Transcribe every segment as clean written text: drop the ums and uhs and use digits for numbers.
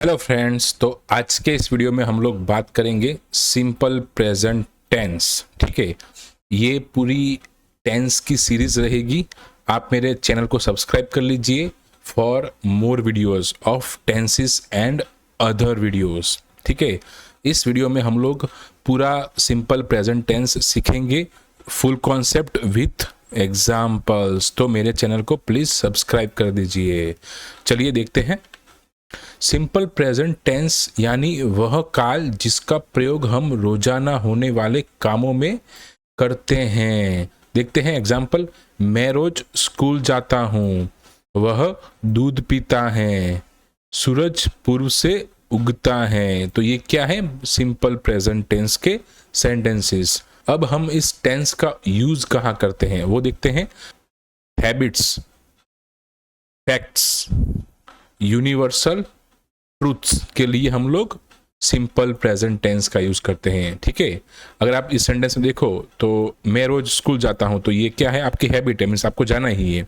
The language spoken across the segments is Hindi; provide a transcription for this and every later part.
हेलो फ्रेंड्स, तो आज के इस वीडियो में हम लोग बात करेंगे सिंपल प्रेजेंट टेंस। ठीक है, ये पूरी टेंस की सीरीज रहेगी। आप मेरे चैनल को सब्सक्राइब कर लीजिए for more videos of tenses and other videos. ठीक है, इस वीडियो में हम लोग पूरा सिंपल प्रेजेंट टेंस सीखेंगे, फुल कॉन्सेप्ट विथ एग्जाम्पल्स। तो मेरे चैनल को प्लीज़ सब्सक्राइब कर दीजिए। चलिए देखते हैं। सिंपल प्रेजेंट टेंस यानी वह काल जिसका प्रयोग हम रोजाना होने वाले कामों में करते हैं। देखते हैं एग्जाम्पल। मैं रोज स्कूल जाता हूँ, वह दूध पीता है, सूरज पूर्व से उगता है। तो ये क्या है? सिंपल प्रेजेंट टेंस के सेंटेंसेस। अब हम इस टेंस का यूज कहाँ करते हैं वो देखते हैं। हैबिट्स, फैक्ट्स, यूनिवर्सल ट्रूथ्स के लिए हम लोग सिंपल प्रेजेंट टेंस का यूज करते हैं। ठीक है, अगर आप इस सेंटेंस में देखो तो मैं रोज स्कूल जाता हूं, तो ये क्या है? आपकी हैबिट है, मीन्स आपको जाना ही है।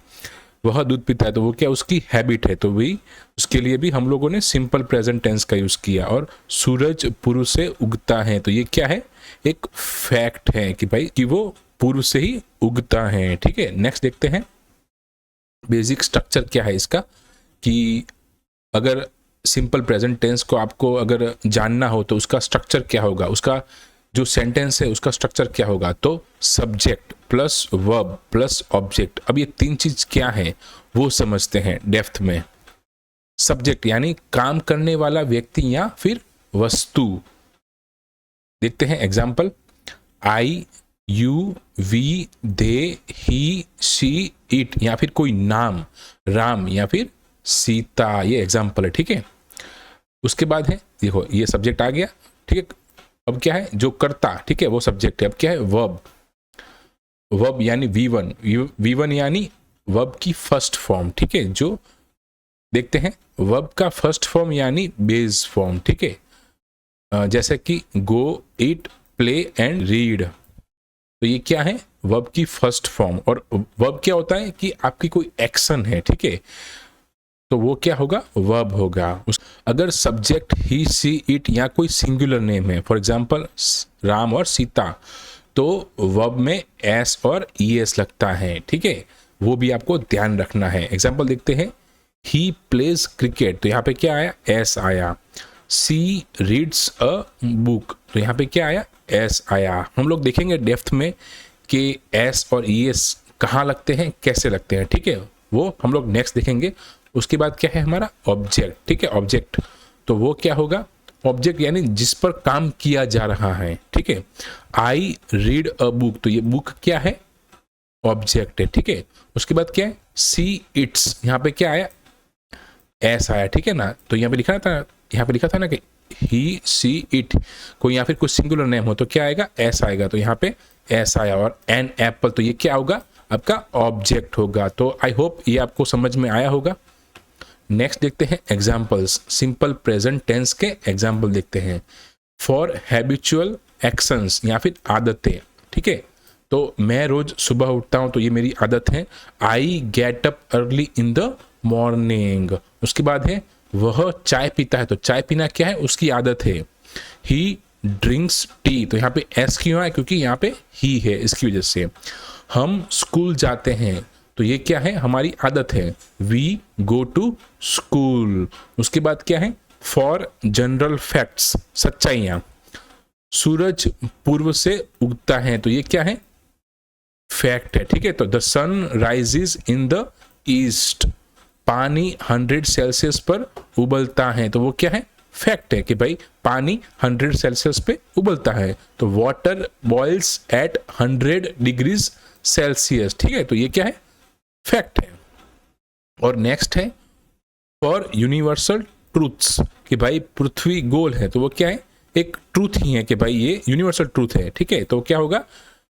वह दूध पीता है, तो वो क्या? उसकी हैबिट है, तो वही उसके लिए भी हम लोगों ने सिंपल प्रेजेंट टेंस का यूज किया। और सूरज पूर्व से उगता है, तो ये क्या है? एक फैक्ट है कि भाई कि वो पूर्व से ही उगता है। ठीक है, नेक्स्ट देखते हैं बेसिक स्ट्रक्चर क्या है इसका। कि अगर सिंपल प्रेजेंट टेंस को आपको अगर जानना हो तो उसका स्ट्रक्चर क्या होगा, उसका जो सेंटेंस है उसका स्ट्रक्चर क्या होगा। तो subject plus verb plus object. अब ये तीन चीज क्या है वो समझते हैं डेप्थ में। सब्जेक्ट यानी काम करने वाला व्यक्ति या फिर वस्तु। देखते हैं example. I, you, we, they, he, she, it, या फिर कोई नाम, राम या फिर सीता। ये एग्जाम्पल है। ठीक है, उसके बाद है देखो ये सब्जेक्ट आ गया। ठीक है, अब क्या है? जो करता, ठीक है, वो सब्जेक्ट है। अब क्या है? वर्ब। वर्ब यानी V1। V1 यानी वर्ब की फर्स्ट फॉर्म। ठीक है, जो देखते हैं वर्ब का फर्स्ट फॉर्म यानी बेस फॉर्म। ठीक है, जैसे कि गो, ईट, प्ले एंड रीड। तो ये क्या है? वर्ब की फर्स्ट फॉर्म। और वर्ब क्या होता है कि आपकी कोई एक्शन है। ठीक है, तो वो क्या होगा? वर्ब होगा। अगर सब्जेक्ट ही, सी, इट या कोई सिंगुलर नेम है, फॉर एग्जांपल राम और सीता, तो वर्ब में एस और ईएस लगता है। ठीक है, वो भी आपको ध्यान रखना है। एग्जांपल देखते हैं। ही प्लेज क्रिकेट, तो यहाँ पे क्या आया? एस आया। सी रीड्स अ बुक, तो यहाँ पे क्या आया? एस आया। हम लोग देखेंगे डेप्थ में कि एस और ईएस कहाँ लगते हैं, कैसे लगते हैं। ठीक है, वो हम लोग नेक्स्ट देखेंगे। उसके बाद क्या है हमारा? ऑब्जेक्ट। ठीक है, ऑब्जेक्ट तो वो क्या होगा? ऑब्जेक्ट यानी जिस पर काम किया जा रहा है। ठीक है, आई रीड अ बुक, तो ये बुक क्या है? ऑब्जेक्ट है। ठीक है, उसके बाद क्या है? सी इट्स, यहाँ पे क्या आया? एस आया। ठीक है ना, तो यहाँ पे लिखा था, यहाँ पे लिखा था ना कि ही, सी, इट, कोई या फिर कुछ सिंगुलर नेम हो तो क्या आएगा? एस आएगा। तो यहाँ पे एस आया। और एन एप्पल, तो ये क्या होगा? आपका ऑब्जेक्ट होगा। तो आई होप ये आपको समझ में आया होगा। नेक्स्ट देखते हैं एग्जाम्पल्स। सिंपल प्रेजेंट टेंस के एग्जाम्पल देखते हैं। फॉर हैबिचुअल एक्शंस या फिर आदतें। ठीक है, तो मैं रोज सुबह उठता हूं, तो ये मेरी आदत है। I get up early in the morning. उसके बाद है वह चाय पीता है, तो चाय पीना क्या है? उसकी आदत है। ही ड्रिंक्स टी, तो यहाँ पे एस क्यों है? क्योंकि यहाँ पे ही है, इसकी वजह से। हम स्कूल जाते हैं, तो ये क्या है? हमारी आदत है। We go to school. उसके बाद क्या है? फॉर जनरल फैक्ट्स, सच्चाइयां। सूरज पूर्व से उगता है, तो ये क्या है? फैक्ट है। ठीक है, तो the sun rises in the east. पानी 100 सेल्सियस पर उबलता है, तो वो क्या है? फैक्ट है कि भाई पानी 100 सेल्सियस पे उबलता है। तो water boils at 100 degrees Celsius. ठीक है, तो ये क्या है? फैक्ट है। और नेक्स्ट है फॉर यूनिवर्सल ट्रूथ्स, कि भाई पृथ्वी गोल है, तो वो क्या है? एक ट्रूथ ही है कि भाई ये यूनिवर्सल ट्रूथ है। ठीक है, तो क्या होगा?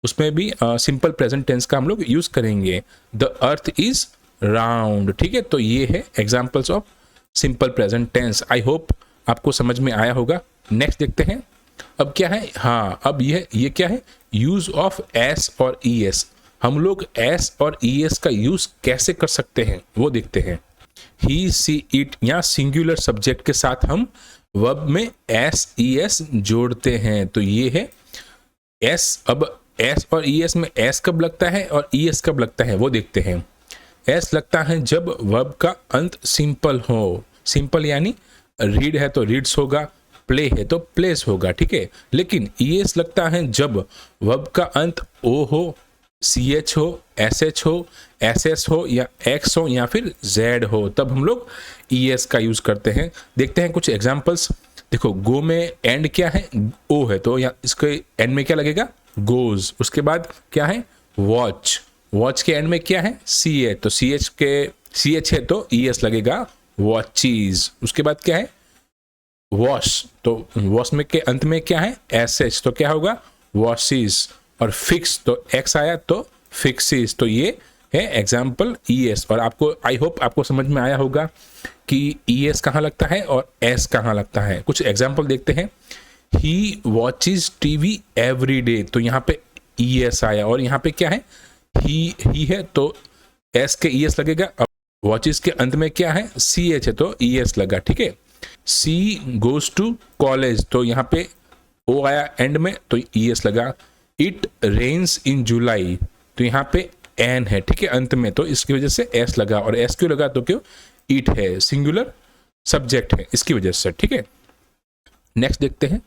उसमें भी सिंपल प्रेजेंट टेंस का हम लोग यूज करेंगे। The earth is round. ठीक है, तो ये है examples of simple present tense. I hope आपको समझ में आया होगा। नेक्स्ट देखते हैं। अब क्या है? हाँ, अब ये क्या है? यूज ऑफ एस और ई एस। हम लोग एस और ई एस का यूज कैसे कर सकते हैं वो देखते हैं। ही सी इट या सिंगुलर सब्जेक्ट के साथ हम वर्ब में एस ई एस जोड़ते हैं। तो ये है एस। अब एस और ई एस में एस कब लगता है और ई एस कब लगता है वो देखते हैं। एस लगता है जब वर्ब का अंत सिंपल हो। सिंपल यानी रीड है तो रीड्स होगा, प्ले है तो प्लेस होगा, ठीक है। लेकिन ई एस लगता है जब वर्ब का अंत ओ हो, सी एच हो, एस एच हो, एस एस हो या एक्स हो या फिर जेड हो, तब हम लोग ई एस का यूज करते हैं। देखते हैं कुछ एग्जाम्पल्स। देखो गो में एंड क्या है, ओ है, तो यहाँ इसके एंड में क्या लगेगा, गोज। उसके बाद क्या है, वॉच। वॉच के एंड में क्या है, सी एच, तो सी एच है तो ई एस लगेगा, वॉचीज। उसके बाद क्या है, वॉश, तो वॉश में के अंत में क्या है, एस एच, तो क्या होगा, वॉशिज। और फिक्स, तो एक्स आया तो फिक्सिस। तो ये है एग्जाम्पल ई एस। और आपको आई होप आपको समझ में आया होगा कि ई एस कहाँ लगता है और एस कहाँ लगता है। कुछ एग्जाम्पल देखते हैं। ही वॉचिज टीवी एवरी डे, तो यहाँ पे ई एस आया और यहाँ पे क्या है, ही है तो एस के ई एस लगेगा। अब वॉचिज के अंत में क्या है, सी एच है तो ई एस लगा, ठीक है। सी गोज टू कॉलेज, तो यहाँ पे ओ आया एंड में तो ई एस लगा। इट रेन्स इन जुलाई, तो यहाँ पे एन है, ठीक है, अंत में, तो इसकी वजह से एस लगा। और एस क्यों लगा, तो क्यों, इट है, सिंगुलर सब्जेक्ट है, इसकी वजह से, ठीक है। नेक्स्ट देखते हैं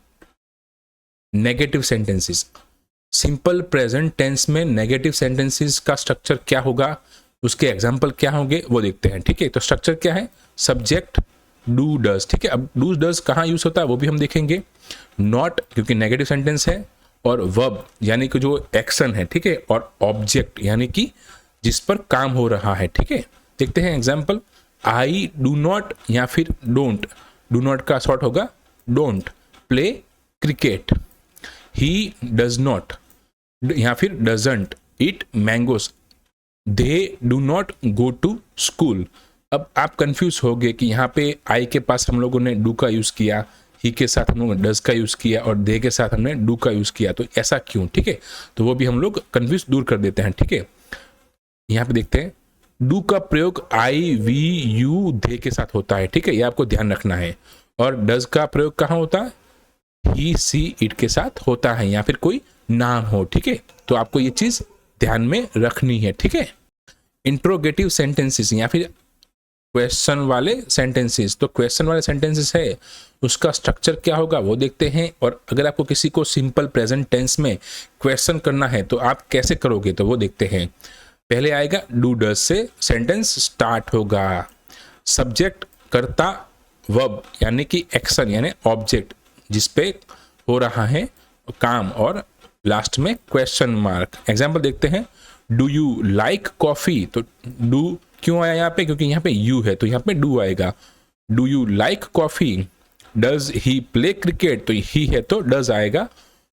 negative sentences. Simple present tense में नेगेटिव सेंटेंसेस का स्ट्रक्चर क्या होगा, उसके एग्जाम्पल क्या होंगे वो देखते हैं, ठीक है। तो स्ट्रक्चर क्या है, सब्जेक्ट डू डज, ठीक है। अब डू डज कहाँ यूज होता है वो भी हम देखेंगे। नॉट क्योंकि नेगेटिव सेंटेंस है, और वर्ब यानी कि जो एक्शन है, ठीक है, और ऑब्जेक्ट यानी कि जिस पर काम हो रहा है, ठीक है। देखते हैं एग्जाम्पल। आई डू नॉट या फिर डोंट, डू नॉट का शॉर्ट होगा don't play cricket. He does not या फिर doesn't eat mangoes. They do not go to school. अब आप कंफ्यूज हो गए कि यहाँ पे आई के पास हम लोगों ने डू का यूज किया, ही के साथ हम लोगों ने डज का यूज किया और दे के साथ हमने डू का यूज किया, तो ऐसा क्यों, ठीक है। तो वो भी हम लोग कंफ्यूज दूर कर देते हैं, ठीक है। यहाँ पे देखते हैं डू का प्रयोग आई वी यू दे के साथ होता है, ठीक है, ये आपको ध्यान रखना है। और डज का प्रयोग कहाँ होता है, ही सी इट के साथ होता है या फिर कोई नाम हो, ठीक है। तो आपको ये चीज ध्यान में रखनी है, ठीक है। इंट्रोगेटिव सेंटेंसेस या फिर क्वेश्चन वाले सेंटेंसेस, तो क्वेश्चन वाले सेंटेंसेस है उसका स्ट्रक्चर क्या होगा वो देखते हैं। और अगर आपको किसी को सिंपल प्रेजेंट टेंस में क्वेश्चन करना है तो आप कैसे करोगे तो वो देखते हैं। पहले आएगा डू डज से सेंटेंस स्टार्ट होगा। सब्जेक्ट कर्ता वर्ब यानी कि एक्शन यानी ऑब्जेक्ट जिस पे हो रहा है काम, और लास्ट में क्वेश्चन मार्क। एग्जाम्पल देखते हैं। डू यू लाइक कॉफी, तो डू क्यों आया यहाँ पे, क्योंकि यहाँ पे यू है तो यहाँ पे डू आएगा। Do you like coffee. Does he play cricket, तो ही है तो डज आएगा।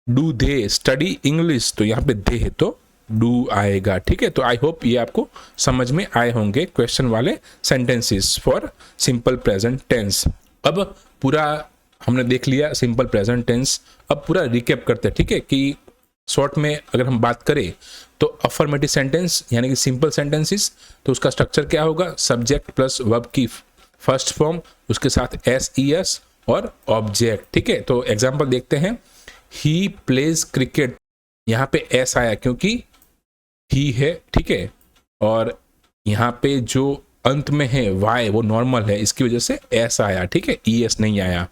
डू दे स्टडी इंग्लिश, तो यहाँ पे दे है तो डू आएगा, ठीक है। तो आई होप ये आपको समझ में आए होंगे क्वेश्चन वाले sentences for simple present tense. अब पूरा हमने देख लिया सिंपल प्रेजेंट टेंस। अब पूरा रिकैप करते हैं, ठीक है, कि शॉर्ट में अगर हम बात करें तो अफर्मेटिव सेंटेंस यानी कि सिंपल सेंटेंसेस, तो उसका स्ट्रक्चर क्या होगा, सब्जेक्ट प्लस वर्ब की फर्स्ट फॉर्म, उसके साथ एस ई एस और ऑब्जेक्ट, ठीक है। तो एग्जांपल देखते हैं। ही प्लेज क्रिकेट, यहाँ पे एस आया क्योंकि ही है, ठीक है, और यहाँ पे जो अंत में है वाई वो नॉर्मल है, इसकी वजह से एस आया, ठीक है, ई एस नहीं आया।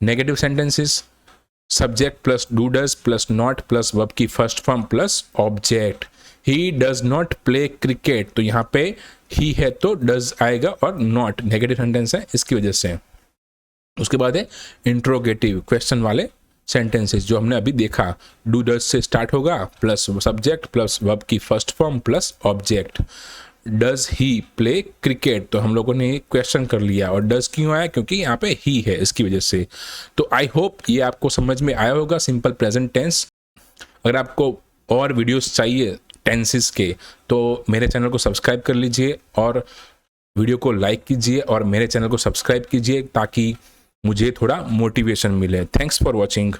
Negative sentences subject plus do does plus not plus verb की first form plus object. He does not play cricket, तो यहाँ पे ही है तो डज आएगा और नॉट नेगेटिव सेंटेंस है इसकी वजह से। उसके बाद है इंट्रोगेटिव क्वेश्चन वाले सेंटेंसेस जो हमने अभी देखा। डू डज से स्टार्ट होगा प्लस सब्जेक्ट प्लस वर्ब की first form plus object. Does he play cricket, तो हम लोगों ने क्वेश्चन कर लिया, और डज क्यों आया, क्योंकि यहाँ पे ही है इसकी वजह से। तो आई होप ये आपको समझ में आया होगा सिंपल प्रेजेंट टेंस। अगर आपको और वीडियोस चाहिए टेंसेस के तो मेरे चैनल को सब्सक्राइब कर लीजिए और वीडियो को लाइक कीजिए और मेरे चैनल को सब्सक्राइब कीजिए ताकि मुझे थोड़ा मोटिवेशन मिले। Thanks for watching.